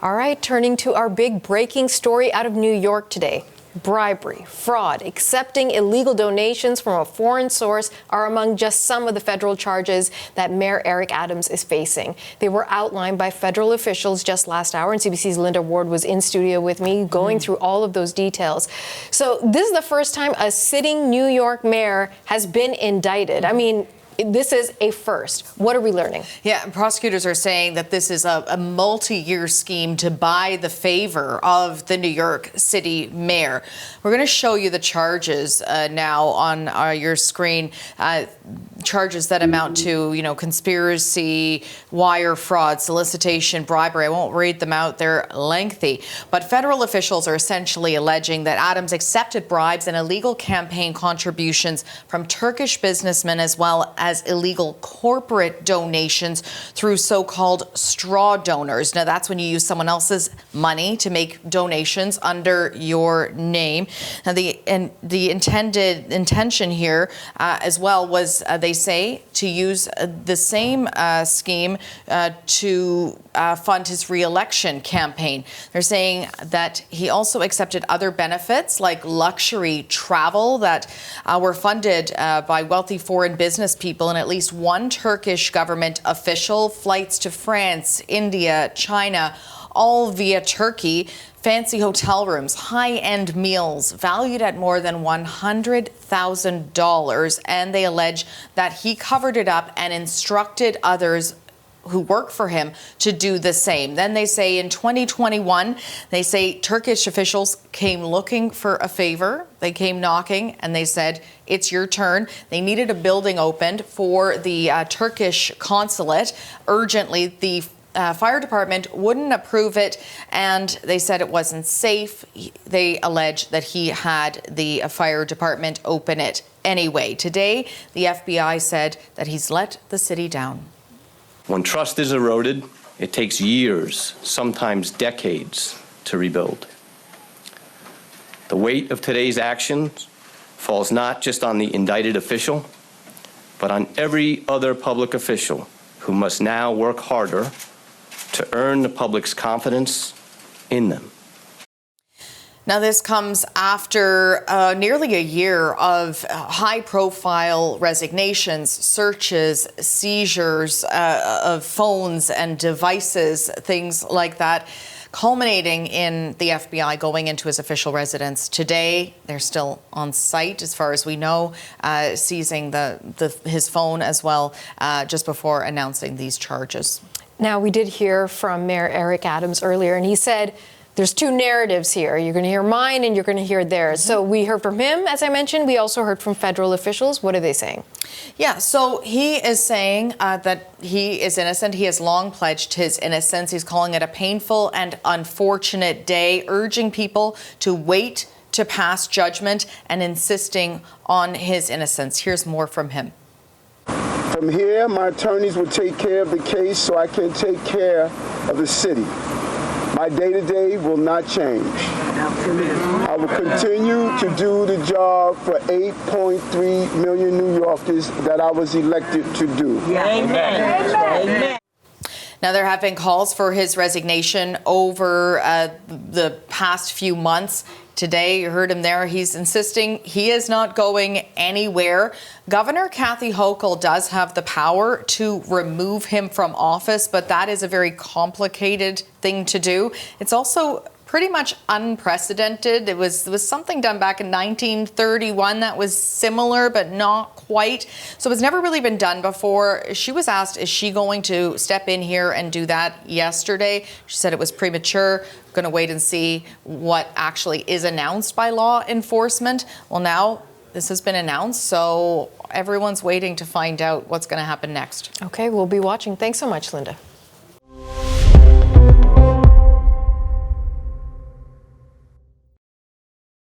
All right, turning to our big breaking story out of New York today. Bribery, fraud, accepting illegal donations from a foreign source are among just some of the federal charges that Mayor Eric Adams is facing. They were outlined by federal officials just last hour, and CBC's Linda Ward was in studio with me going through all of those details. So this is the first time a sitting New York mayor has been indicted. I mean, this is a first. What are we learning? Yeah, prosecutors are saying that this is a multi-year scheme to buy the favor of the New York City mayor. We're going to show you the charges now on your screen. Charges that amount to, conspiracy, wire fraud, solicitation, bribery. I won't read them out. They're lengthy. But federal officials are essentially alleging that Adams accepted bribes and illegal campaign contributions from Turkish businessmen as well as illegal corporate donations through so-called straw donors. Now, that's when you use someone else's money to make donations under your name. Now, the intention here as well was, they say, to use the same scheme to fund his re-election campaign. They're saying that he also accepted other benefits like luxury travel that were funded by wealthy foreign business people and at least one Turkish government official, flights to France, India, China, all via Turkey, fancy hotel rooms, high-end meals valued at more than $100,000. And they allege that he covered it up and instructed others who work for him to do the same. Then they say in 2021, they say Turkish officials came looking for a favor. They came knocking and they said, it's your turn. They needed a building opened for the Turkish consulate urgently. The fire department wouldn't approve it, and they said it wasn't safe. They allege that he had the fire department open it anyway. Today, the FBI said that he's let the city down. When trust is eroded, it takes years, sometimes decades, to rebuild. The weight of today's actions falls not just on the indicted official, but on every other public official who must now work harder to earn the public's confidence in them. Now, this comes after nearly a year of high-profile resignations, searches, seizures of phones and devices, things like that, culminating in the FBI going into his official residence. Today, they're still on site, as far as we know, seizing his phone as well, just before announcing these charges. Now, we did hear from Mayor Eric Adams earlier, and he said, there's two narratives here. You're going to hear mine and you're going to hear theirs. So we heard from him, as I mentioned. We also heard from federal officials. What are they saying? Yeah, so he is saying that he is innocent. He has long pledged his innocence. He's calling it a painful and unfortunate day, urging people to wait to pass judgment and insisting on his innocence. Here's more from him. From here, my attorneys will take care of the case so I can take care of the city. My day-to-day will not change. I will continue to do the job for 8.3 million New Yorkers that I was elected to do. Amen. Amen. Now, there have been calls for his resignation over the past few months. Today, you heard him there. He's insisting he is not going anywhere. Governor Kathy Hochul does have the power to remove him from office, but that is a very complicated thing to do. It's also pretty much unprecedented. It was something done back in 1931 that was similar, but not quite. So it's never really been done before. She was asked, is she going to step in here and do that yesterday? She said it was premature. Going to wait and see what actually is announced by law enforcement. Well, now this has been announced, so everyone's waiting to find out what's going to happen next. Okay, we'll be watching. Thanks so much, Linda.